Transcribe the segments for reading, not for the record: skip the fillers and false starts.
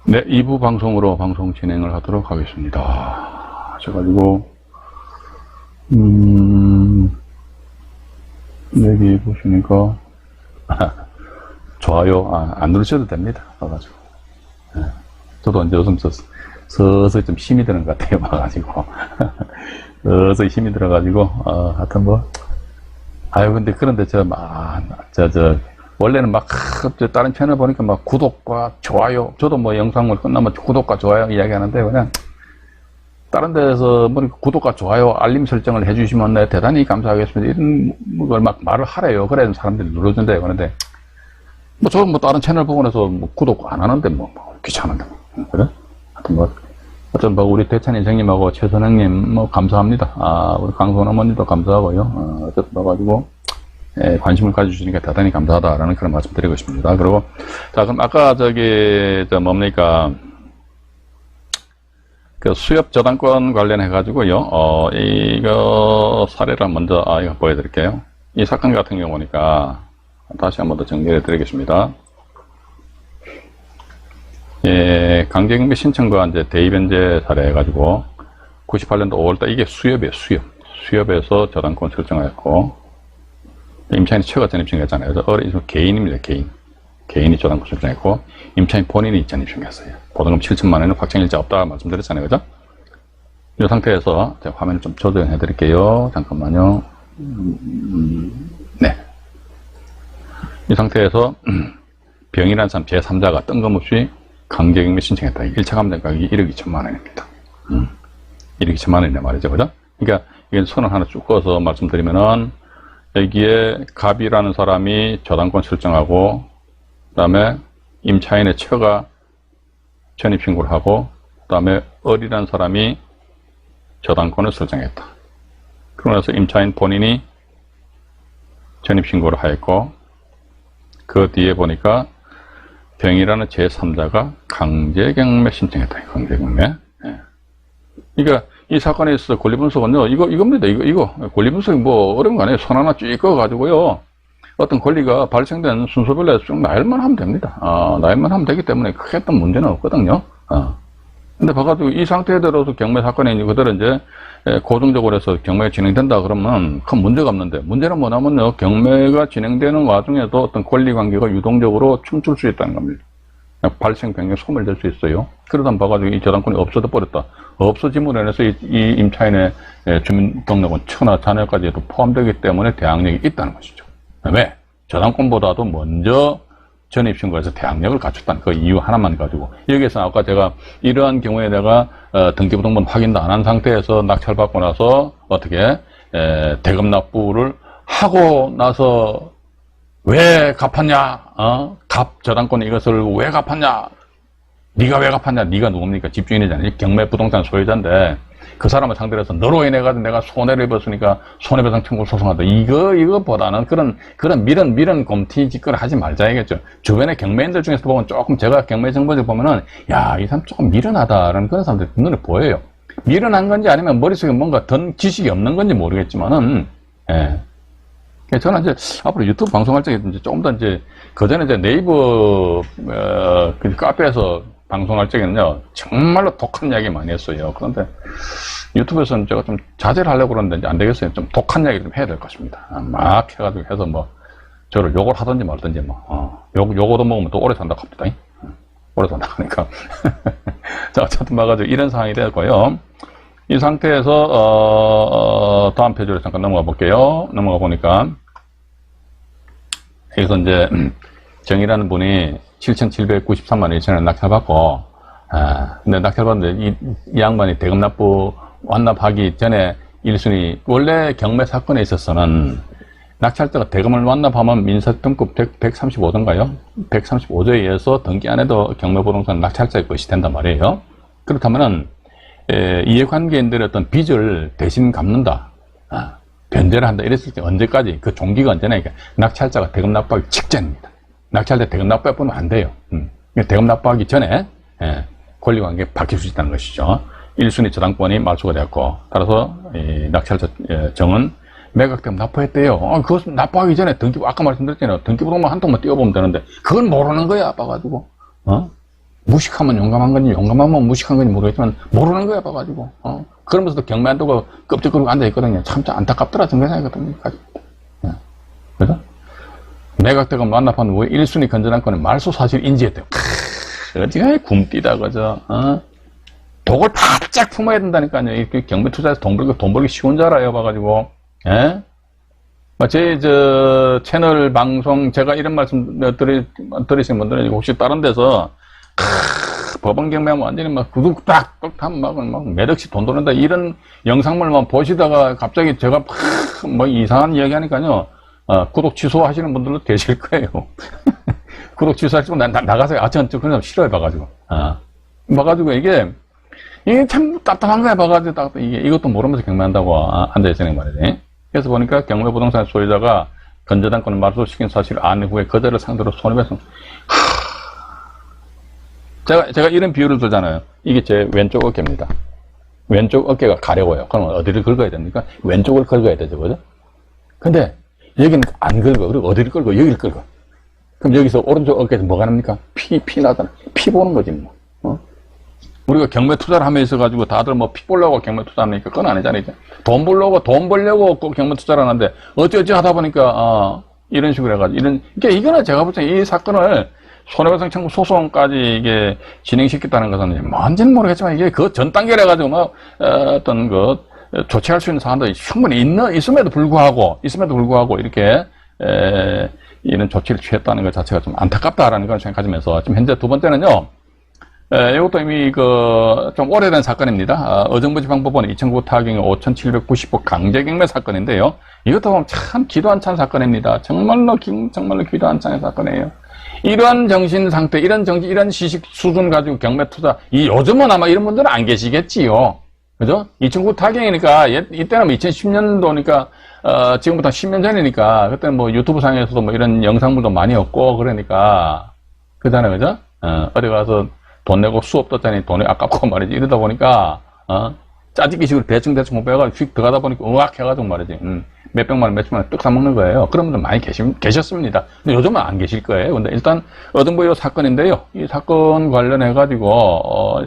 네, 2부 방송으로 방송 진행을 하도록 하겠습니다. 그래가지고 여기 보시니까 좋아요 안 누르셔도 됩니다. 봐가지고 저도 이제 요즘 서서히 좀 힘이 드는 것 같아요. 봐가지고 서서히 힘이 들어가지고 하여튼 뭐 근데 그런데 원래는 막 다른 채널 보니까 막 구독과 좋아요, 저도 뭐 영상을 끝나면 구독과 좋아요 이야기하는데 그냥 다른 데서 뭐 구독과 좋아요 알림 설정을 해주시면 네, 대단히 감사하겠습니다 이런 걸 막 말을 하래요. 그래야 사람들이 눌러준대요. 그런데 뭐 저는 뭐 다른 채널 보고 나서 뭐 구독 안 하는데 뭐 귀찮은데 그래? 하여튼 뭐 어쨌든 뭐 우리 대찬 선생님하고 최선생님 뭐 감사합니다. 우리 강소원 어머니도 감사하고요. 어쨌든 봐가지고 관심을 가져주시니까 대단히 감사하다라는 그런 말씀 드리고 싶습니다. 그리고, 자, 그럼 아까 뭡니까. 그 수협 저당권 관련해가지고요, 이거 사례를 먼저, 이거 보여드릴게요. 이 사건 같은 경우니까 다시 한 번 더 정리해 드리겠습니다. 강제경매 신청과 이제 대입변제 사례 해가지고 98년도 5월달 이게 수협이에요, 수협. 수협에서 저당권 설정하였고, 임차인이 처가 전입신고했잖아요. 그래서 개인입니다, 개인. 개인이 저당권 설정했고, 임차인 본인이 전입신고했어요. 보증금 7천만 원은 확정일자 없다 말씀드렸잖아요. 그죠? 이 상태에서 제가 화면을 좀 조정해 드릴게요. 잠깐만요. 네. 이 상태에서 병이라는 사람 제3자가 뜬금없이 강제경매 신청했다. 1차 감정 가격이 1억 2천만 원입니다. 1억 2천만 원이란 말이죠. 그죠? 그러니까 이게 선을 하나 쭉 꺼서 말씀드리면은 여기에 갑이라는 사람이 저당권 설정하고 그 다음에 임차인의 처가 전입신고를 하고 그 다음에 을이라는 사람이 저당권을 설정했다. 그러고 나서 임차인 본인이 전입신고를 하였고 그 뒤에 보니까 병이라는 제3자가 강제경매 신청했다. 강제경매. 그러니까 이 사건에 있어서 권리분석은요, 이겁니다. 이거. 권리분석이 뭐 어려운 거 아니에요. 손 하나 쭉 꺼가지고요. 어떤 권리가 발생된 순서별로 쭉 나열만 하면 됩니다. 나열만 하면 되기 때문에 크게 어떤 문제는 없거든요. 근데 봐가지고 이 상태에 들어서 경매 사건이 그대로 이제 고정적으로 해서 경매가 진행된다 그러면 큰 문제가 없는데 문제는 뭐냐면요. 경매가 진행되는 와중에도 어떤 권리 관계가 유동적으로 춤출 수 있다는 겁니다. 발생 변경이 소멸될 수 있어요. 그러다 봐가지고 이 저당권이 없어져 버렸다. 없어짐으로 인해서 이 임차인의 주민등록은 처나 자녀까지도 포함되기 때문에 대항력이 있다는 것이죠. 왜? 저당권보다도 먼저 전입신고해서 대항력을 갖췄다는 그 이유 하나만 가지고 여기에서 아까 제가 이러한 경우에 내가 등기부등본 확인도 안 한 상태에서 낙찰받고 나서 어떻게 대금 납부를 하고 나서 왜 갚았냐? 갑 저당권 이것을 왜 갚았냐? 네가 왜 갚았냐? 네가 누굽니까? 집주인이잖아요. 경매 부동산 소유자인데 그 사람을 상대로 해서 너로 인해 가지고 내가 손해를 입었으니까 손해배상 청구를 소송한다. 이거보다는 그런 미련 곰티 짓거리 하지 말자야겠죠. 주변에 경매인들 중에서 보면 조금 제가 경매 정보를 보면은 야, 이 사람 조금 미련하다라는 그런 사람들이 눈에 보여요. 미련한 건지 아니면 머릿속에 뭔가 던 지식이 없는 건지 모르겠지만은 저는 이제 앞으로 유튜브 방송할 적에 이제 조금 더 이제 그전에 이제 네이버 그 카페에서 방송할 적에는요 정말로 독한 이야기 많이 했어요. 그런데 유튜브에서는 제가 좀 자제를 하려고 그러는데 이제 안 되겠어요. 좀 독한 이야기 좀 해야 될 것 같습니다. 막 해가지고 해서 뭐 저를 욕을 하든지 말든지 뭐 요거도 먹으면 또 오래 산다고 합니다. 오래 산다고 하니까 자 어쨌든 봐가지고 이런 상황이 되었고요. 이 상태에서 다음 페이지로 잠깐 넘어가 볼게요. 넘어가 보니까 여기서 이제 정이라는 분이 7,793만 2천원 낙찰받고 근데 낙찰받는데 이 양반이 대금 납부 완납하기 전에 1순위 원래 경매 사건에 있어서는 낙찰자가 대금을 완납하면 민사등급 135조인가요? 135조에 의해서 등기 안 해도 경매부동산 낙찰자의 것이 된단 말이에요. 그렇다면은 이해관계인들의 어떤 빚을 대신 갚는다. 변제를 한다. 이랬을 때 언제까지? 그 종기가 언제나? 그러니까 낙찰자가 대금 납부하기 직전입니다. 낙찰자 대금 납부해보면 안 돼요. 대금 납부하기 전에 권리관계 바뀔 수 있다는 것이죠. 1순위 저당권이 말소가 되었고 따라서 이 낙찰자 정은 매각되면 납부했대요. 그것은 납부하기 전에 등기부, 아까 말씀드렸잖아요. 등기부로만 한 통만 띄워보면 되는데, 그걸 모르는 거야, 봐가지고. 무식하면 용감한 건지, 용감하면 무식한 건지 모르겠지만, 모르는 거야, 봐가지고. 그러면서도 경매 안 두고 껍질거리고 앉아있거든요. 참 안타깝더라, 정상이거든요. 그죠? 매각되고 만납한 후에 1순위 건전한권은 말소 사실 인지했대요. 어디가 굼띠다, 그죠? 독을 바짝 품어야 된다니까요. 이렇게 경매 투자해서 돈 벌기 쉬운 줄 알아요, 봐가지고. 예? 제, 채널 방송, 제가 이런 말씀 들으신 분들은 혹시 다른 데서, 법원 경매하면 완전히 막 구독 하면 막 몇 억씩 돈 도는다. 이런 영상물만 보시다가 갑자기 제가 뭐 이상한 이야기 하니까요. 구독 취소하시는 분들도 계실 거예요. 구독 취소하시고 나가서 전 그냥 싫어해 봐가지고. 봐가지고 이게 참 답답한 거야 봐가지고 이것도 모르면서 경매한다고 앉아있으니 말이지. 그래서 보니까 경매 부동산 소유자가 건전한권을 말소시킨 사실을 안 후에 그자를 상대로 손해배상. 제가 이런 비유를 들잖아요. 이게 제 왼쪽 어깨입니다. 왼쪽 어깨가 가려워요. 그러면 어디를 긁어야 됩니까? 왼쪽을 긁어야 되죠, 그죠? 근데 여기는 안 긁어. 그리고 어디를 긁어? 여기를 긁어. 그럼 여기서 오른쪽 어깨에서 뭐가 납니까? 피 나잖아. 피 보는 거지, 뭐. 우리가 경매 투자를 하며 있어가지고 다들 뭐 피 보려고 경매 투자하니까 그건 아니잖아요. 돈 벌려고 꼭 경매 투자를 하는데 어찌어찌 하다 보니까, 이런 식으로 해가지고, 그러니까 이거는 제가 볼 때 이 사건을 손해배상 청구 소송까지 이게 진행시켰다는 것은 뭔지는 모르겠지만 이게 그 전 단계를 해가지고 뭐, 어떤 조치할 수 있는 사안도 충분히 있음에도 불구하고 이렇게, 이런 조치를 취했다는 것 자체가 좀 안타깝다라는 걸 생각하면서 지금 현재 두 번째는요, 이것도 이미 좀 오래된 사건입니다. 어정부지방법원 2009 타경의 5,790호 강제경매 사건인데요. 이것도 보면 참 기도 안 찬 사건입니다. 정말로 기도 안 찬 사건이에요. 이런 정신 상태, 이런 시식 수준 가지고 경매 투자, 요즘은 아마 이런 분들은 안 계시겠지요. 그죠? 2009 타경이니까, 이때는 2010년도니까, 지금부터 10년 전이니까, 그때는 뭐 유튜브 상에서도 뭐 이런 영상물도 많이 없고, 그러니까, 그잖아요, 그죠? 어디 가서 돈 내고 수업 떴더니 돈이 아깝고 말이지. 이러다 보니까, 짜집기식으로 대충 배워가지고 휙 들어가다 보니까 으악 해가지고 말이지. 몇백만 원, 몇십만 원 뚝 사먹는 거예요. 그런 분들 많이 계셨습니다. 근데 요즘은 안 계실 거예요. 근데 일단, 어등부의 사건인데요. 이 사건 관련해가지고,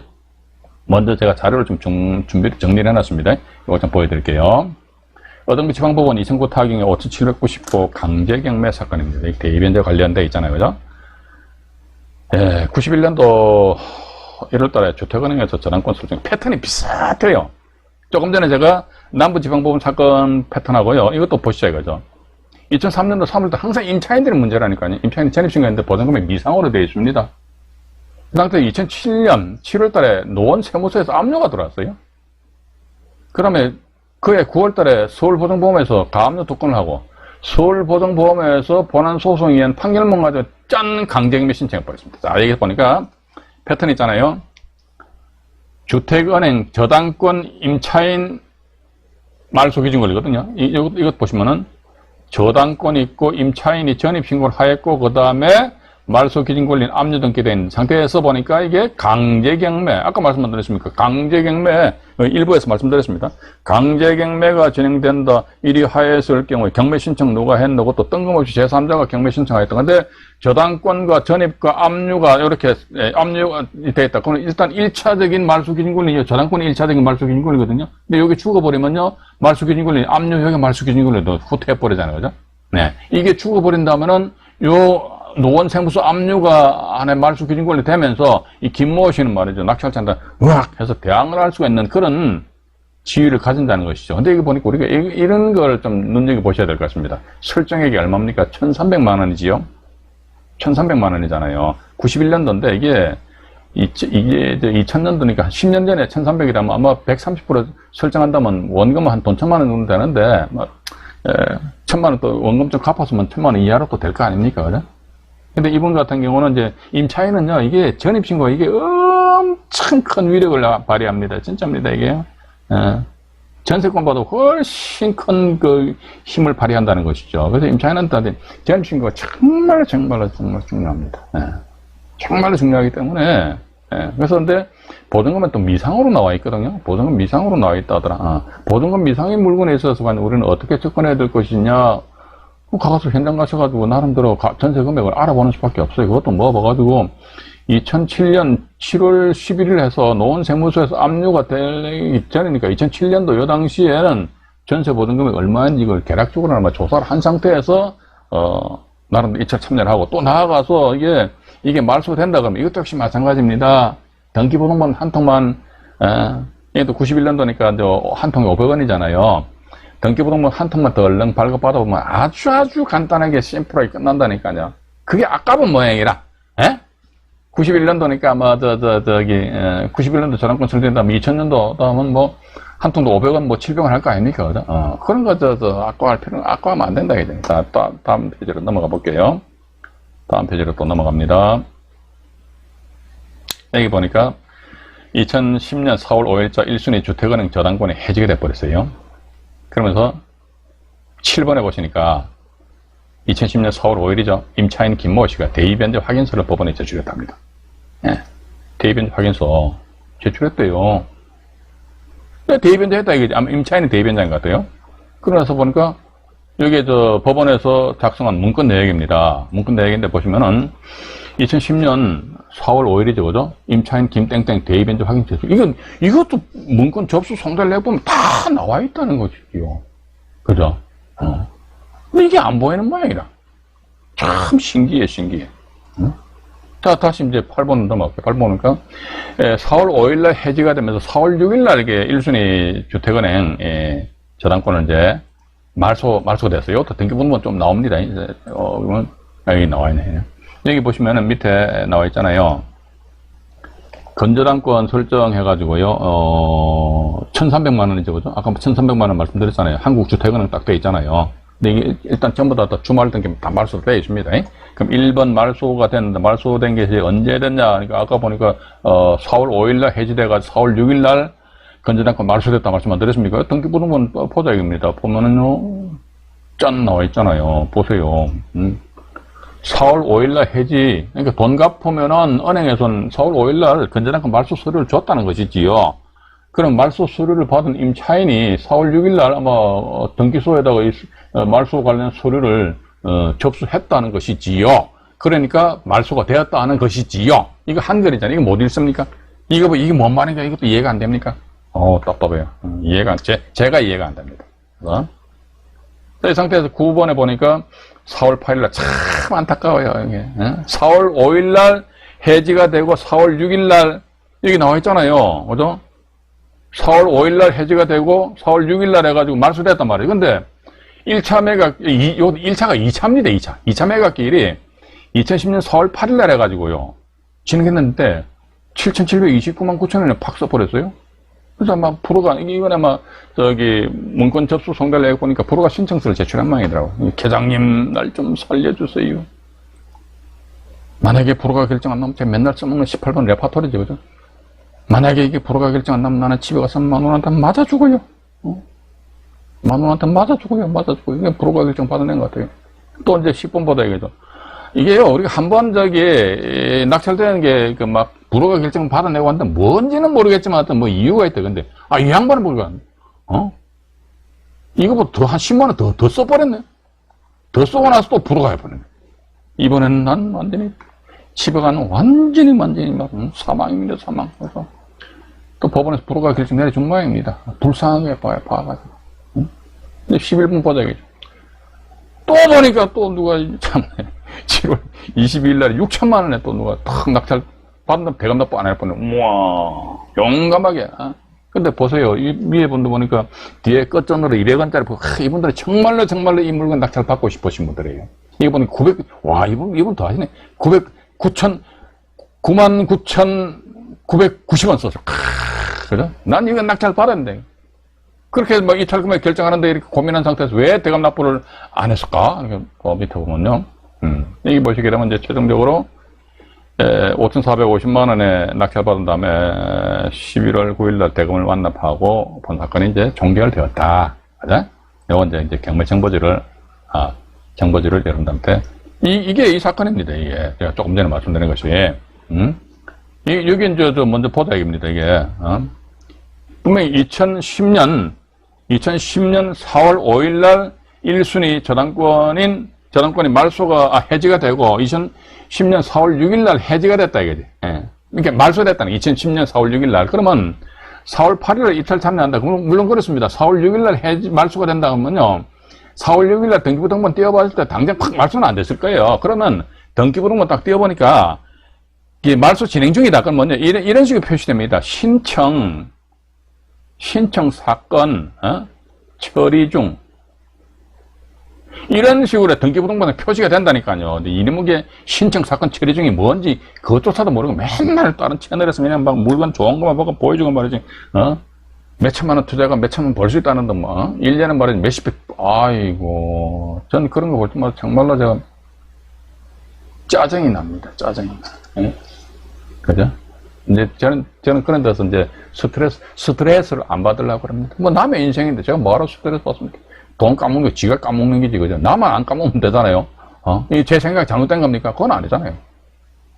먼저 제가 자료를 좀 정리를 해놨습니다. 이거 좀 보여드릴게요. 어등부지방법원 2009 타경의 5,790호 강제경매 사건입니다. 이 대입변제 관련돼 있잖아요. 그죠? 예, 91년도 1월달에 주택은행에서 저당권 설정 패턴이 비슷해요. 조금 전에 제가 남부지방법원 사건 패턴하고요. 이것도 보시죠, 이거죠. 2003년도 3월달 항상 임차인들의 문제라니까요. 임차인이 전입신고했는데 보증금이 미상으로 되어 있습니다. 그 상태에 2007년 7월달에 노원 세무서에서 압류가 들어왔어요. 그다음에 그해 9월달에 서울보증보험에서 가압류 특권을 하고 서울보증보험에서 본안소송에 의한 판결문 가지고 짠 강제경매 신청해버렸습니다. 자, 여기 보니까 패턴 있잖아요. 주택은행 저당권 임차인 말소기준 권리거든요. 이것 보시면은 저당권이 있고 임차인이 전입신고를 하였고 그 다음에 말소기준 권리는 압류 등기된 상태에서 보니까 이게 강제경매, 아까 말씀 안 드렸습니까? 강제경매, 일부에서 말씀드렸습니다. 강제경매가 진행된다. 이리 하였을 경우에 경매 신청 누가 했노고 또 뜬금없이 제3자가 경매 신청하였다. 근데 저당권과 전입과 압류가 이렇게 압류가 되어 있다. 그러면 일단 1차적인 말소기준 권리요. 저당권이 1차적인 말소기준 권리거든요. 근데 여기 죽어버리면요. 말소기준 권리, 압류, 여기 말소기준 권리도 후퇴해버리잖아요. 그죠? 네. 이게 죽어버린다면은 노원 세무서 압류가 안에 말소기준 권리 되면서 이 김모 씨는 말이죠. 낙찰자한테 으악 해서 대항을 할 수가 있는 그런 지위를 가진다는 것이죠. 근데 이거 보니까 우리가 이런 걸 좀 눈여겨보셔야 될 것 같습니다. 설정액이 얼마입니까? 1,300만 원이지요. 1,300만 원이잖아요. 91년도인데 이게 2000년도니까 10년 전에 1,300이라면 아마 130% 설정한다면 원금은 한 돈 1,000만 원 정도 되는데, 1,000만 원 또 원금 좀 갚았으면 1,000만 원 이하로 또 될 거 아닙니까? 그죠? 근데 이분 같은 경우는 이제 임차인은요, 이게 전입신고가 이게 엄청 큰 위력을 발휘합니다. 진짜입니다, 이게. 전세권보다 훨씬 큰 힘을 발휘한다는 것이죠. 그래서 임차인한테 전입신고가 정말로 중요합니다. 정말로 중요하기 때문에 예. 그래서 근데 보증금은 또 미상으로 나와 있거든요. 보증금 미상으로 나와 있다 하더라. 보증금 미상의 물건에 있어서 우리는 어떻게 접근해야 될 것이냐. 가서 현장 가셔가지고 나름대로 전세 금액을 알아보는 수밖에 없어요. 그것도 모아봐가지고 2007년 7월 11일 해서 노원세무서에서 압류가 되기 전이니까 2007년도 요 당시에는 전세 보증금이 얼마인지 이걸 개략적으로 아마 조사를 한 상태에서 나름대로 2차 참여를 하고 또 나아가서 이게 말소가 된다 그러면 이것도 역시 마찬가지입니다. 등기부등본 한 통만 얘도 91년도니까 한 통에 500원이잖아요. 등기부등본 한 통만 더 얼른 발급받아 보면 아주 간단하게 심플하게 끝난다니까요. 그게 아까운 모양이라. 91년도니까 아마 91년도 저당권 설정된다면 2000년도 하면 뭐 한 통도 500원 뭐 700원 할 거 아닙니까? 그죠? 그런 거 아까워하면 안 된다 이제. 자, 또 다음 페이지로 넘어가 볼게요. 다음 페이지로 또 넘어갑니다. 여기 보니까 2010년 4월 5일자 1순위 주택은행 저당권이 해지가 돼버렸어요. 그러면서 7번에 보시니까 2010년 4월 5일이죠. 임차인 김모 씨가 대의변제 확인서를 법원에 제출했답니다. 대의변제 확인서 제출했대요. 대의변제 했다 이게 아마 임차인이 대의변제인 것 같아요. 그러면서 보니까 여기에 법원에서 작성한 문건 내역입니다. 문건 내역인데 보시면은 2010년 4월 5일이죠, 그죠? 임차인 김땡땡 대의변제 확인 제출. 이것도 문건 접수 송달 내역 보면 다 나와 있다는 것이지요. 그죠? 근데 이게 안 보이는 모양이라. 참 신기해. 자, 다시 이제 8번 넘어갈게요. 8번 보니까 4월 5일날 해지가 되면서 4월 6일날 이게 1순위 주택은행 저당권을 이제 말소가 됐어요. 또 등기부등본 좀 나옵니다. 이제 그러면 여기 나와 있네. 여기 보시면은 밑에 나와 있잖아요. 건저당권 설정해가지고요. 1,300만 원이죠, 그죠? 아까 1,300만 원 말씀드렸잖아요. 한국주택은행 딱 돼 있잖아요. 근데 이게 일단 전부 다 주말 등기 다 말소로 되어 있습니다. 그럼 1번 말소가 됐는데 말소된 게 언제 됐냐? 그러니까 아까 보니까 4월 5일날 해지돼가지고 4월 6일날 건저당권 말소됐다 말씀 안 드렸습니까? 등기부등본 포자입니다. 보면은요, 짠 나와 있잖아요. 보세요. 4월 5일날 해지, 그러니까 돈 갚으면은 은행에서는 4월 5일날 건저당권 말소 서류를 줬다는 것이지요. 그럼 말소 서류를 받은 임차인이 4월 6일날 아마 등기소에다가 말소 관련 서류를 접수했다는 것이지요. 그러니까 말소가 되었다는 것이지요. 이거 한글이잖아요. 이거 못 읽습니까? 이게 뭔 말인가? 이것도 이해가 안 됩니까? 답답해요. 제가 이해가 안 됩니다. 이 상태에서 9번에 보니까 4월 8일날 참 안타까워요. 이게. 4월 5일날 해지가 되고 4월 6일날 여기 나와 있잖아요. 그죠? 4월 5일날 해지가 되고 4월 6일날 해가지고 말소됐단 말이에요. 근데 1차 매각, 1차가 2차입니다. 2차 매각기일이 2010년 4월 8일날 해가지고요. 진행했는데 7,729만 9천 원에 팍 써버렸어요. 그래서 아마 프로가, 이번에 아마 문건 접수 송달 내역 보니까 프로가 신청서를 제출한 모양이더라고요. 계장님, 날 좀 살려주세요. 만약에 프로가 결정 안 나면 제가 맨날 써먹는 18번 레파토리죠, 그죠? 만약에 이게 프로가 결정 안 나면 나는 집에 가서 만원한테 맞아 죽어요. 만원한테 맞아 죽어요. 이게 프로가 결정 받아낸 것 같아요. 또 이제 10번 보다 이거죠. 이게요, 우리가 한번 낙찰되는 게 프로가 결정 받아내고 한데 뭔지는 모르겠지만 하여튼 뭐 이유가 있다. 근데, 이 양반은 모르겠네. 이거보다 더 한 10만원 더 써버렸네. 더 쓰고 나서 또 프로가 해버렸네. 이번에는 난 완전히 집에 가는 완전히 막 사망입니다. 사망. 그래서 또 법원에서 프로가 결정 내려준 모양입니다. 불쌍하게 봐가지고. 근데 11분 보자겠죠. 또 보니까 또 누가 참 7월 22일 날에 6천만 원에 또 누가 탁 낙찰 받는 대감 납부 안 할 뻔해. 우와, 용감하게. 근데 보세요. 위에 분도 보니까 뒤에 끝전으로 200원짜리 보고, 이분들은 정말로 이 물건 낙찰 받고 싶으신 분들이에요. 이거 보니까 이분 더 하시네. 99,990원 썼어. 그죠? 난 이거 낙찰 받았는데. 그렇게 이탈 금액 결정하는데 이렇게 고민한 상태에서 왜 대감 납부를 안 했을까? 이렇게 밑에 보면요. 여기 보시게 되면 이제 최종적으로 5,450만 원에 낙찰받은 다음에 11월 9일날 대금을 완납하고 본 사건이 이제 종결되었다. 맞아? 요건 이제 경매 정보지를 여러분들한테 이게 이 사건입니다. 이게 제가 조금 전에 말씀드린 것이 여기 이제 먼저 보자, 이겁니다, 이게. 분명히 2010년 4월 5일 날 1순위 저당권이 말소가, 해지가 되고, 2010년 4월 6일 날 해지가 됐다, 이거지. 예. 그러니까 말소됐다는 2010년 4월 6일 날. 그러면 4월 8일 날 이탈 참여한다. 물론 그렇습니다. 4월 6일 날 말소가 된다 그러면요. 4월 6일 날 등기부등본 띄워봤을 때 당장 팍 말소는 안 됐을 거예요. 그러면 등기부등본 딱 띄워보니까 이게 말소 진행 중이다. 그러면 이런 식으로 표시됩니다. 신청 사건, 처리 중. 이런 식으로 등기부등본에 표시가 된다니까요. 근데 이게 신청 사건 처리 중이 뭔지 그것조차도 모르고 맨날 다른 채널에서 그냥 막 물건 좋은 것만 보고 보여주고 말이지. 몇 천만 원 투자가 몇 천만 원 벌 수 있다는데 뭐 1년에 말이지 몇십백. 아이고, 전 그런 거 볼 때마다 정말로 제가 짜증이 납니다. 짜증이 나. 예? 그죠? 이제 저는 그런 데서 이제 스트레스를 안 받으려고 그럽니다. 뭐 남의 인생인데 제가 뭐하러 스트레스 받습니까? 돈 까먹는 게 지가 까먹는 게지, 그죠? 나만 안 까먹으면 되잖아요. 이게 제 생각이 잘못된 겁니까? 그건 아니잖아요.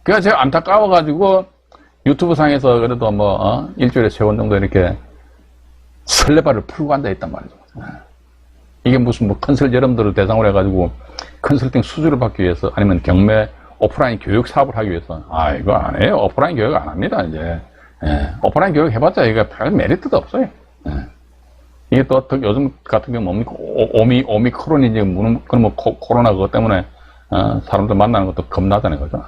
그래서 제가 안타까워가지고 유튜브 상에서 그래도 뭐, 일주일에 3번 정도 이렇게 설레발을 풀고 앉아있단 말이죠. 이게 무슨 뭐 컨설 여러분들을 대상으로 해가지고 컨설팅 수주를 받기 위해서 아니면 경매 오프라인 교육 사업을 하기 위해서. 이거 안 해요. 오프라인 교육 안 합니다, 이제. 오프라인 교육 해봤자 이거 별 메리트도 없어요. 이게 또 요즘 같은 경우 뭡니까? 오미크론이지, 그럼 코로나 그것 때문에, 사람들 만나는 것도 겁나잖아요, 그죠?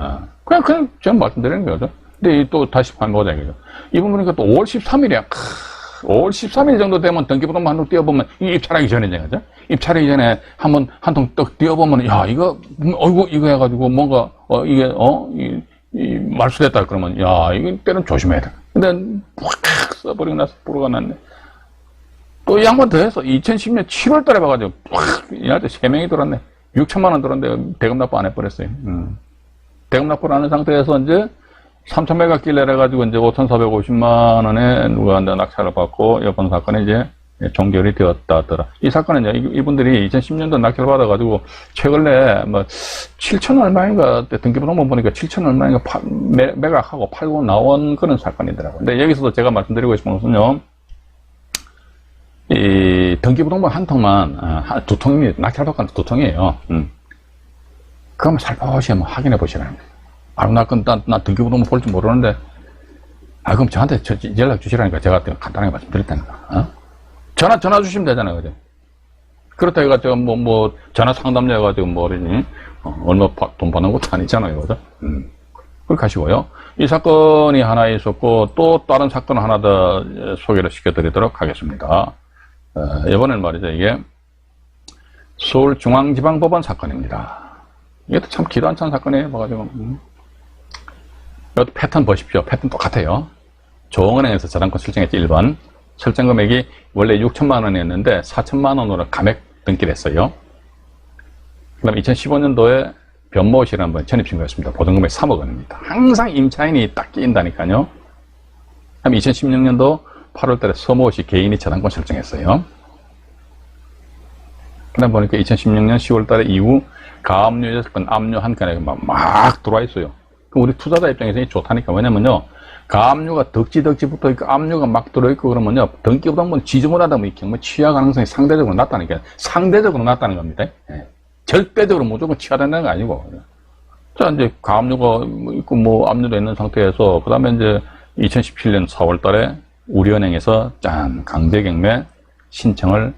그냥 제가 말씀드리는 거죠. 근데 또 다시 한번 보자, 이거죠. 이분 보니까 또 5월 13일이야. 5월 13일 정도 되면 등기부등본 한 통 띄워보면, 입찰하기 전이죠, 그죠? 입찰하기 전에 한 통 떡 띄워보면, 야, 이거 해가지고 뭔가, 말소됐다 그러면, 야, 이거 때는 조심해야 돼. 근데, 확 써버리고 나서 불어가 났네. 또 이 양반 더 해서 2010년 7월 달에 봐가지고 확 이날 때 3명이 들었네. 6천만 원 들었는데 대금 납부 안 해버렸어요. 대금 납부를 하는 상태에서 이제 3,000매가 길래 해가지고 이제 5,450만 원에 누가 낙찰을 받고 이번 사건이 이제 종결이 되었다 하더라. 이 사건은요, 이분들이 2010년도 낙찰을 받아가지고 최근에 뭐 7천 얼마인가 등기부등본 보니까 7천 얼마인가 매각하고 팔고 나온 그런 사건이더라고요. 근데 여기서도 제가 말씀드리고 싶은 것은요, 이 등기부등본 한 통만, 2통입니다. 낙찰받고 2통이에요. 그러면 살포시 한번 확인해 보시라는 거예요. 나 등기부등본 볼 줄 모르는데, 그럼 저한테 연락 주시라니까 제가 간단하게 말씀드렸다니까. 전화 주시면 되잖아요, 그죠? 그렇다 해가지고 전화 상담료 해가지고 얼마 돈 받는 것도 아니잖아요, 그죠? 그렇게 하시고요. 이 사건이 하나 있었고, 또 다른 사건 하나 더 소개를 시켜드리도록 하겠습니다. 이번엔 말이죠, 이게 서울중앙지방법원 사건입니다. 이것도 참 기도 안 찬 사건이에요, 봐가지고. 이것도 패턴 보십시오. 패턴 똑같아요. 조흥은행에서 저당권 설정했지, 1번. 설정 금액이 원래 6천만 원이었는데 4천만 원으로 감액 등기를 했어요. 그 다음에 2015년도에 변모 씨를 한번 전입신고했습니다. 보증금액 3억 원입니다. 항상 임차인이 딱 끼인다니까요. 그 다음에 2016년도 8월 달에 서모 씨 개인이 저당권 설정했어요. 그 다음 보니까 2016년 10월 달에 이후 가압류 6건, 압류 1건에 막 들어와 있어요. 그럼 우리 투자자 입장에서 좋다니까. 왜냐면요, 가압류가 덕지 붙어 있고 압류가 막 들어있고 그러면요, 등기부등본 지저분하다 보니 경매 취하 가능성이 상대적으로 낮다니까. 상대적으로 낮다는 겁니다. 절대적으로 무조건 취하된다는 거 아니고. 자, 이제 가압류가 있고 압류도 있는 상태에서, 그 다음에 이제 2017년 4월 달에 우리은행에서 강제경매 신청을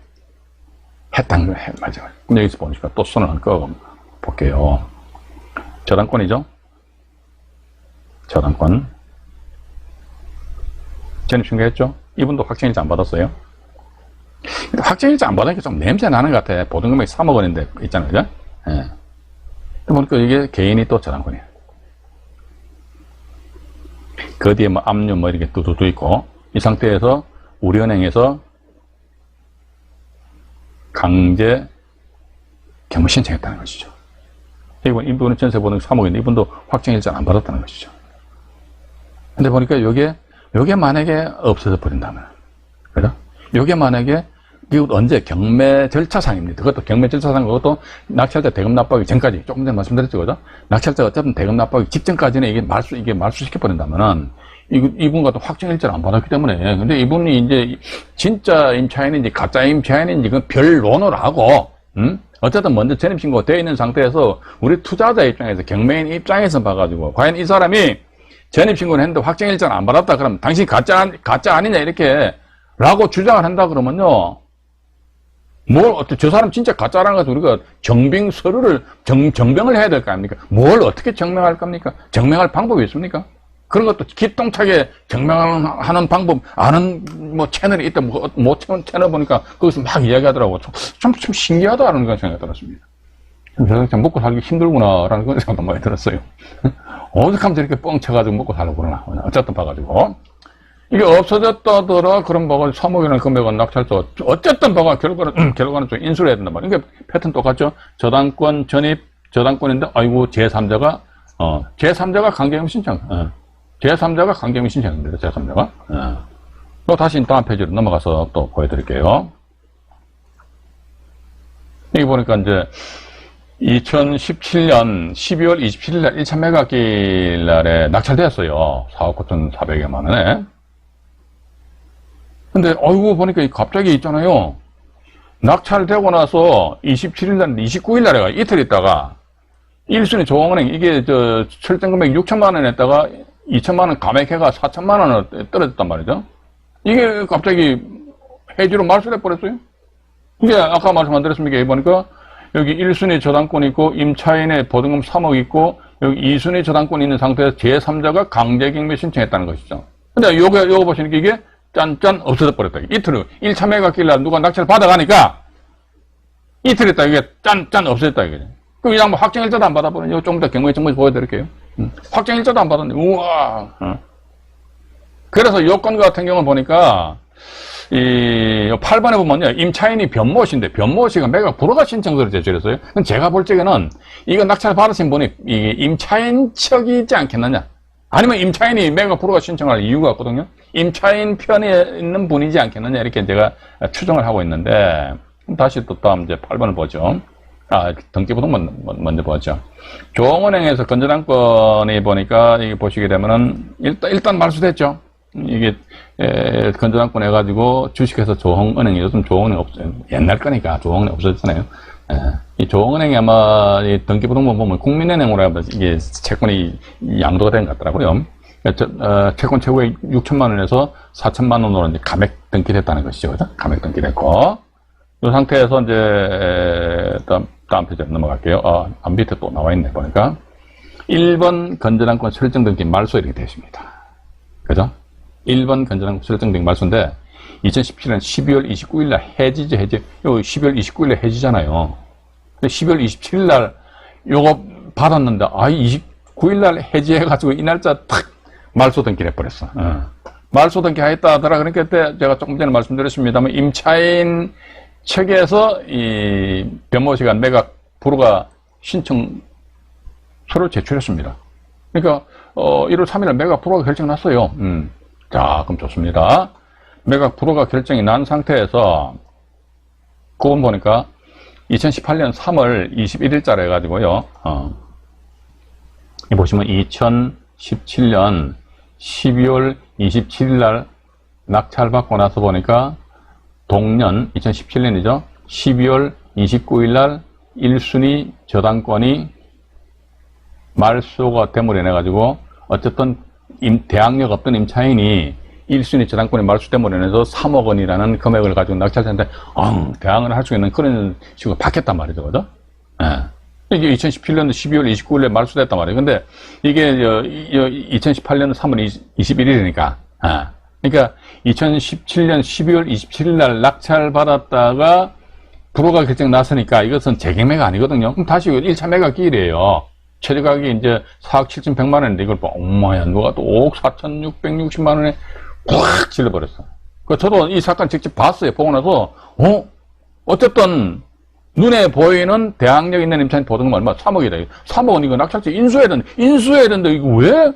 했다는 거예요. 맞아요. 근데 여기서 보니까 또 손을 안 꺼 볼게요. 저당권이죠? 저당권. 전입신고했죠? 이분도 확정일자 안 받았어요. 근데 확정일자 안 받으니까 좀 냄새 나는 것 같아. 보증금액이 3억 원인데, 있잖아요. 그죠? 예. 보니까 이게 개인이 또 저당권이에요. 그 뒤에 압류 이렇게 뚜두두 있고, 이 상태에서 우리은행에서 강제 경매 신청했다는 것이죠. 이분은 전세 보증 3억인데 이분도 확정일자 안 받았다는 것이죠. 근데 보니까 요게 만약에 없어져 버린다면, 그죠? 요게 만약에 이거 언제? 경매 절차상입니다. 그것도 경매 절차상, 그것도 낙찰자 대금 납부하기 전까지, 조금 전에 말씀드렸죠, 그죠? 낙찰자가 어쨌든 대금 납부하기 직전까지는 이게 말소시켜버린다면은, 이분 같은 확정일자를 안 받았기 때문에. 근데 이분이 이제, 진짜 임차인인지, 가짜 임차인인지, 그건 별론을 하고, 어쨌든 먼저 전입신고가 되어 있는 상태에서, 우리 투자자 입장에서, 경매인 입장에서 봐가지고, 과연 이 사람이 전입신고를 했는데 확정일자를 안 받았다, 그러면 당신 가짜 아니냐, 이렇게, 라고 주장을 한다, 그러면요, 저 사람 진짜 가짜라는 것을 우리가 정빙 서류를, 정병을 해야 될 거 아닙니까? 뭘 어떻게 증명할 겁니까? 증명할 방법이 있습니까? 그런 것도 기똥차게 증명하는 방법, 아는 채널이 있다, 채널 보니까 거기서 막 이야기하더라고. 좀 신기하다는 그런 생각이 들었습니다. 참 먹고 살기 힘들구나라는 그런 생각도 많이 들었어요. 어떻게 하면 저렇게 뻥 쳐가지고 먹고 살려고 그러나. 어쨌든 봐가지고. 이게 없어졌다더라, 그럼 뭐가 3억이라는 금액은 낙찰자, 어쨌든 뭐가 결과는 좀 인수를 해야 된단 말이에요. 그러니까 패턴 똑같죠? 저당권 전입, 저당권인데, 아이고, 제3자가 강제금 신청, 제3자가 강제금 신청입니다, 제3자가. 또 다시 다음 페이지로 넘어가서 또 보여드릴게요. 여기 보니까 이제, 2017년 12월 27일 날 1차 매각일 날에 낙찰되었어요. 4억 9,400여만 원에. 근데, 어이구, 보니까 갑자기 있잖아요. 낙찰되고 나서 27일 날, 29일 날에 이틀 있다가, 1순위 조흥은행, 이게 철정 금액 6천만 원 했다가 2천만 원 감액해가 4천만 원을 떨어졌단 말이죠. 이게 갑자기 해지로 말소돼 버렸어요. 이게 아까 말씀 안 드렸습니까? 보니까 여기 1순위 저당권 있고, 임차인의 보증금 3억 있고, 여기 2순위 저당권 있는 상태에서 제3자가 강제경매 신청했다는 것이죠. 근데 요거 보시니까 이게 짠짠 없어져 버렸다. 이틀, 1차 매각길 날 누가 낙찰을 받아가니까 이틀 있다. 이게 짠짠 없어졌다. 이게. 그럼 이 양반 확정일자도 안 받아버리네. 좀 이따 경매 정보 보여드릴게요. 확정일자도 안 받았네. 우와. 그래서 요건 같은 경우는 보니까, 8번에 보면요. 임차인이 변모씨인데, 변모씨가 매각 불허가 신청서를 제출했어요. 그럼 제가 볼 적에는, 이거 낙찰 받으신 분이, 이게 임차인 측이지 않겠느냐. 아니면 임차인이 매각 불허가 신청할 이유가 없거든요. 임차인 편에 있는 분이지 않겠느냐. 이렇게 제가 추정을 하고 있는데, 다시 또 다음 이제 8번을 보죠. 등기부등 먼저 보죠. 조흥은행에서 건전한건이 보니까, 이게 보시게 되면은, 일단 말소됐죠. 이게, 건전한건 해가지고 주식해서 조흥은행이 요즘 조흥은행 없어요. 옛날 거니까 조흥은행 없어졌잖아요. 이 조흥은행이 아마 이 등기부등본 보면 국민은행으로 하면 이게 채권이 양도가 된 것 같더라고요. 채권 최고액 6천만 원에서 4천만 원으로 이제 감액 등기됐다는 것이죠. 그죠? 감액 등기됐고. 이 상태에서 이제, 다음 페이지로 넘어갈게요. 밑에 또 나와 있네, 보니까. 1번 건전한권 설정 등기 말소 이렇게 되어 있습니다. 그죠? 1번 건전한권 설정 등기 말소인데, 2017년 12월 29일 날 해지죠, 해지. 요 12월 29일 날 해지잖아요. 12월 27일 날 요거 받았는데, 29일 날 해지해가지고 이 날짜 탁 말소 등기를 해버렸어. 말소 등기 하였다 하더라. 그러니까 그때 제가 조금 전에 말씀드렸습니다만, 임차인 측에서 이 변모씨가 매각 불허가 신청서를 제출했습니다. 그러니까 1월 3일 날 매각 불허가 결정 났어요. 자, 그럼 좋습니다. 매각 불허가 결정이 난 상태에서 그건 보니까 2018년 3월 21일자로 해가지고요. 보시면 2017년 12월 27일 날 낙찰 받고 나서 보니까 동년 2017년이죠. 12월 29일 날 1순위 저당권이 말소가 됨으로 인해 가지고 어쨌든 대항력 없던 임차인이 1순위 저당권이 말소됨으로 인해서 3억 원이라는 금액을 가지고 낙찰자한테 대항을 할 수 있는 그런 식으로 바뀌었단 말이죠. 그죠? 이게 2017년 12월 29일에 말소됐단 말이에요. 근데 이게 2018년 3월 21일이니까 그러니까 2017년 12월 27일 날 낙찰 받았다가 불허가 결정 났으니까 이것은 재경매가 아니거든요. 그럼 다시 1차 매각 기일이에요. 최저가격이 이제 4억 7,100만 원인데 이걸 엄마야 누가 또 5억 4,660만 원에 꽉 질러버렸어. 저도 이 사건 직접 봤어요. 보고 나서 어쨌든 눈에 보이는 대항력 있는 임차인 보증금 얼마? 3억이다. 3억은 이거 낙찰자 인수해야 되는데 이거 왜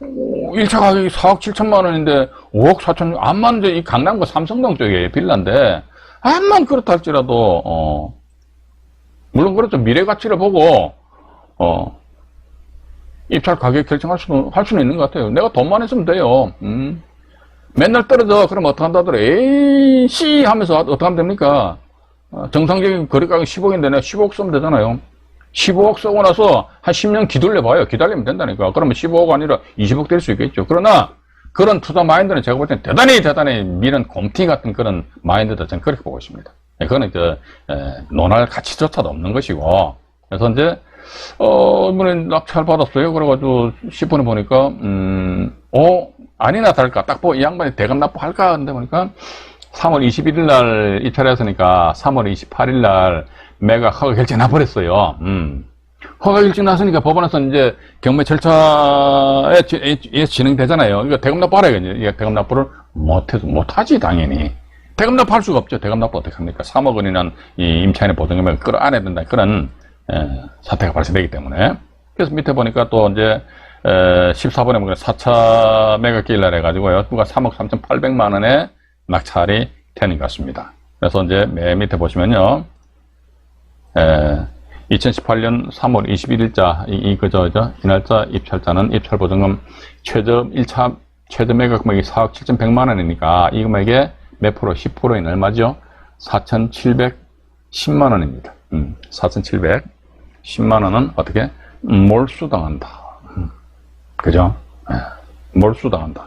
1차 가격이 4억 7천만 원인데 5억 4천 안 맞는데 이 강남구 삼성동 쪽에 빌라인데 암만 그렇다 할지라도, 물론 그렇죠. 미래 가치를 보고, 입찰 가격 결정할 수는 있는 것 같아요. 내가 돈만 있으면 돼요. 맨날 떨어져. 그럼 어떡한다더라. 에이, 씨 하면서 어떡하면 됩니까? 정상적인 거래가격 10억인데 내가 15억 쓰면 되잖아요. 15억 쓰고 나서 한 10년 기다려봐요. 기다리면 된다니까. 그러면 15억 아니라 20억 될 수 있겠죠. 그러나 그런 투자 마인드는 제가 볼 때는 대단히 미련 곰티 같은 그런 마인드도 저는 그렇게 보고 있습니다. 그거는 논할 가치조차도 없는 것이고. 그래서 이제 이번에 낙찰 받았어요. 그래가지고 10분에 보니까 아니나 다를까 딱 보고 이 양반이 대금 납부할까 근데 보니까 3월 21일 날 입찰했으니까 3월 28일 날 매각 허가 결정 나버렸어요. 허가 결정 났으니까 법원에서 이제 경매 절차에 진행되잖아요. 그러니까 대금 납부하라겠죠. 이게 대금 납부를 못하지, 당연히. 대금 납부할 수가 없죠. 대금 납부 어떻게 합니까? 3억 원이라는 이 임차인의 보증금액을 끌어안아야 된다. 그런, 사태가 발생되기 때문에. 그래서 밑에 보니까 또 이제, 14번에 보니까 4차 매각기일 날 해가지고요. 누가 3억 3,800만 원에 낙찰이 되는 것 같습니다. 그래서 이제 맨 밑에 보시면요. 2018년 3월 21일자, 이 날짜 입찰자는 입찰보증금 최저 1차 최저 매각 금액이 4억 7,100만 원이니까 이 금액의 몇 프로? 10%인 얼마죠? 4,710만 원입니다. 4,710만 원은 어떻게? 몰수당한다. 그죠? 몰수당한다.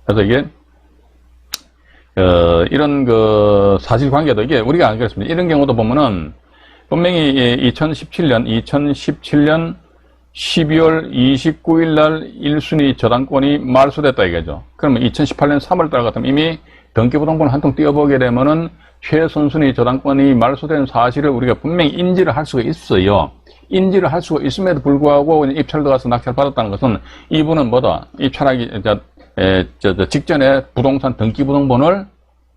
그래서 이게, 이런 사실관계도 이게 우리가 안 그렇습니다. 이런 경우도 보면은 분명히 2017년 12월 29일 날 1순위 저당권이 말소됐다 이거죠. 그러면 2018년 3월 달 같으면 이미 등기부등본 한 통 띄워보게 되면은 최선순위 저당권이 말소된 사실을 우리가 분명히 인지를 할 수가 있어요. 인지를 할 수가 있음에도 불구하고 입찰 들어가서 낙찰 받았다는 것은 이분은 뭐다? 입찰하기 직전에 부동산 등기부등본을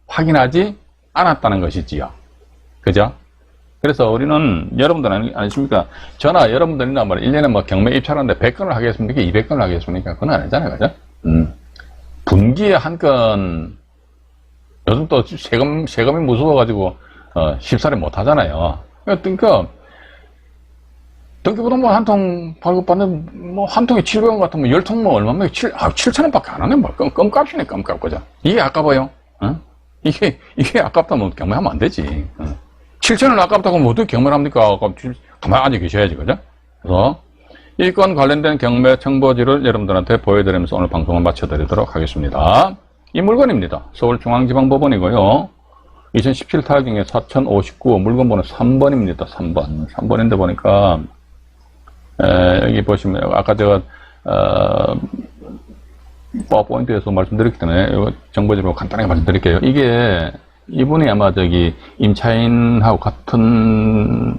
확인하지 않았다는 것이지요. 그죠? 그래서 우리는 여러분들 아니십니까? 저나 여러분들이나 뭐 1년에 뭐 경매 입찰하는데 100건을 하겠습니까? 200건을 하겠습니까? 그건 아니잖아요. 그죠? 분기에 한 건, 요즘 또 세금이 무서워가지고, 쉽사리 못 하잖아요. 그러니까, 등기부등본 한 통 발급받는, 뭐, 한 통에 700원 같으면 10통 뭐 얼마면 7,000원 밖에 안 하네. 뭐, 껌값이네, 껌값. 그죠? 이게 아까워요. 이게 아깝다면 경매하면 안 되지. 7,000원 아깝다고 하면 어떻게 경매를 합니까? 가만히 앉아 계셔야지. 그죠? 그래서, 이 건 관련된 경매 청보지를 여러분들한테 보여드리면서 오늘 방송을 마쳐드리도록 하겠습니다. 이 물건입니다. 서울중앙지방법원이고요. 2017 타경에 4059 물건번호 3번입니다. 3번인데 보니까 여기 보시면 아까 제가 파워포인트에서 말씀드렸기 때문에 이거 정보지로 간단하게 말씀드릴게요. 이게 이분이 아마 임차인하고 같은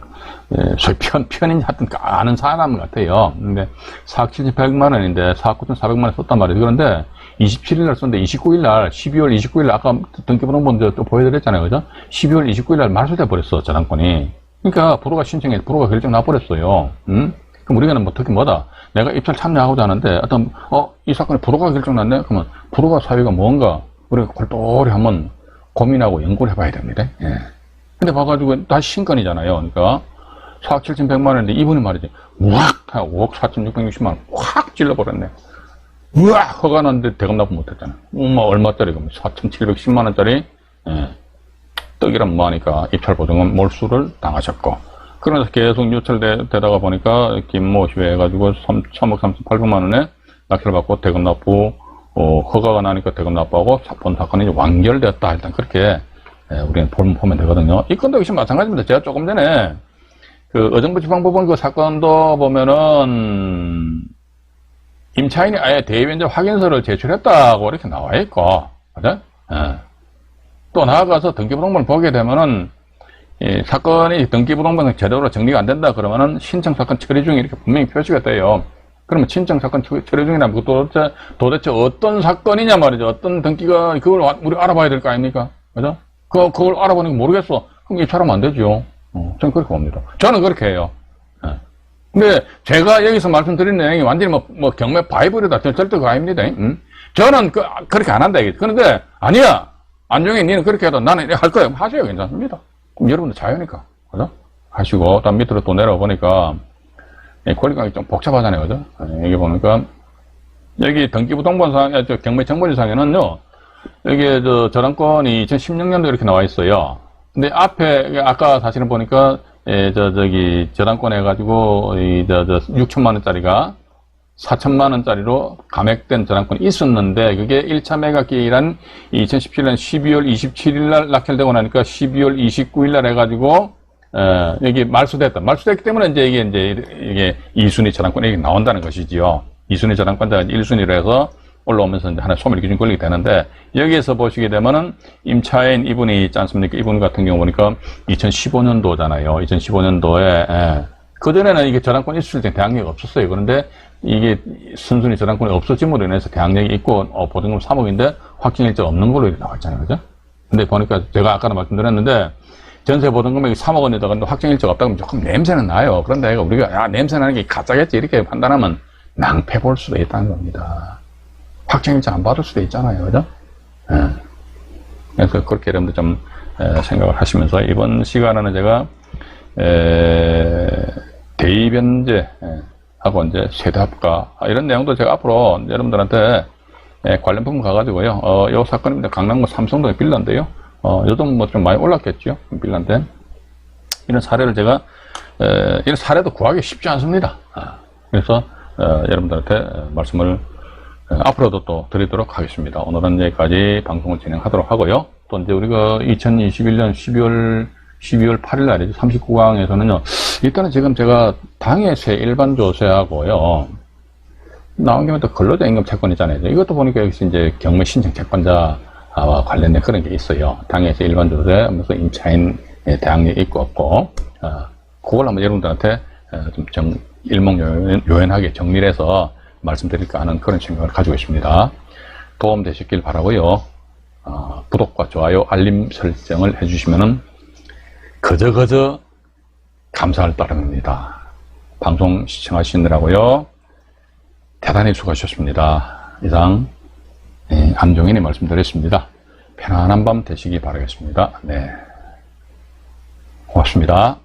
소위 편인 하여튼 아는 사람 같아요. 근데 4억 7,100만 원인데 4억 9,400만 원 썼단 말이에요. 그런데 27일 날 썼는데 29일 날 12월 29일 날 아까 등기부등본 또 보여드렸잖아요. 그죠? 12월 29일 날 말소돼 버렸어. 저당권이. 그러니까 불허가 신청해 불허가 결정 나버렸어요. 그럼 우리가 뭐 특히 뭐다? 내가 입찰 참여하고자 하는데 어떤 이 사건에 불허가 결정 났네? 그러면 불허가 사유가 뭔가 우리가 골똘히 한번 고민하고 연구를 해봐야 됩니다. 예. 근데 봐가지고 다시 신건이잖아요. 그러니까 4억 7,100만 원인데 이분이 말이지 우악 하고 5억 4,660만 원 확 찔러버렸네. 우악 허가 났는데 대금 납부 못했잖아. 얼마짜리 그러면 4,710만 원짜리 떡이란 뭐하니까 입찰 보증금 몰수를 당하셨고 그러면서 계속 유찰되다가 보니까 김모 씨에 해가지고 3억 3,800만 원에 낙찰받고 대금 납부 허가가 나니까 대금 납부하고 본 사건이 이제 완결되었다. 일단 그렇게 우리는 보면 되거든요. 이 건도 역시 마찬가지입니다. 제가 조금 전에 의정부지방법원 그 사건도 보면은 임차인이 아예 대위변제 확인서를 제출했다고 이렇게 나와 있고, 그죠? 또 나아가서 등기부등본을 보게 되면은 이 사건이 등기부등본 제대로 정리가 안 된다 그러면은 신청사건 처리 중에 이렇게 분명히 표시가 돼요. 그러면 신청사건 처리 중이라면 도대체 어떤 사건이냐 말이죠. 어떤 등기가 그걸 우리 알아봐야 될 거 아닙니까? 그죠? 그걸 알아보는 거 모르겠어. 그럼 입찰하면 안 되죠. 저는 그렇게 봅니다. 저는 그렇게 해요. 근데 제가 여기서 말씀드린 내용이 완전히 뭐 경매 바이블이다. 절대 그거 아닙니다. 저는 그렇게 안 한다. 그런데 아니야. 안종이 니는 그렇게 해도 나는 이렇게 할 거야. 하세요. 괜찮습니다. 그럼 여러분들 자유니까. 그죠? 하시고, 다음 밑으로 또 내려보니까, 권리관계 좀 복잡하잖아요. 그죠? 여기 보니까, 여기 등기부등본상, 경매정보지상에는요, 여기 저당권이 2016년도 이렇게 나와 있어요. 근데 앞에, 아까 사실은 보니까, 저당권 해가지고, 6천만원짜리가 4천만원짜리로 감액된 저당권이 있었는데, 그게 1차 매각기일한 2017년 12월 27일날 낙찰되고 나니까 12월 29일날 해가지고, 여기 말소됐기 때문에 이게 2순위 저당권이 나온다는 것이지요. 2순위 저당권자가 1순위로 해서 올라오면서 이제 하나의 소멸 기준 권리가 되는데, 여기에서 보시게 되면은 임차인 이분이 있지 않습니까? 이분 같은 경우 보니까 2015년도잖아요. 2015년도에, 그전에는 이게 저당권이 있을 때 대항력이 없었어요. 그런데 이게 순순히 저당권이 없어짐으로 인해서 대항력이 있고, 보증금 3억인데 확정일자가 없는 걸로 이렇게 나왔잖아요. 그죠? 근데 보니까 제가 아까도 말씀드렸는데, 전세 보증금액이 3억 원에다가 확정일자가 없다고 하면 조금 냄새는 나요. 그런데 우리가, 냄새 나는 게 가짜겠지. 이렇게 판단하면 낭패 볼 수도 있다는 겁니다. 확정일자 안 받을 수도 있잖아요. 그죠? 그래서 그렇게 여러분들 좀 생각을 하시면서 이번 시간에는 제가 대입변제 하고 이제 세대합과 이런 내용도 제가 앞으로 여러분들한테 관련 부분 가가지고요. 요 사건입니다. 강남구 삼성동의 빌라인데요. 요즘 뭐 좀 많이 올랐겠죠. 빌라인데 이런 사례를 제가 이런 사례도 구하기 쉽지 않습니다. 그래서 여러분들한테 말씀을 앞으로도 또 드리도록 하겠습니다. 오늘은 여기까지 방송을 진행하도록 하고요. 또 이제 우리가 2021년 12월 8일 날이죠. 39강에서는요. 일단은 지금 제가 당해세 일반 조세하고요. 나온 김에 또 근로자 임금 채권 있잖아요. 이것도 보니까 여기서 이제 경매 신청 채권자와 관련된 그런 게 있어요. 당해세 일반 조세, 무슨 임차인 대항력이 있고 없고, 그걸 한번 여러분들한테 좀 일목요연하게 정리를 해서 말씀드릴까 하는 그런 생각을 가지고 있습니다. 도움 되셨길 바라고요. 구독과 좋아요, 알림 설정을 해주시면은 그저 감사할 따름입니다. 방송 시청하시느라고요. 대단히 수고하셨습니다. 이상 안종인이 말씀드렸습니다. 편안한 밤 되시기 바라겠습니다. 네, 고맙습니다.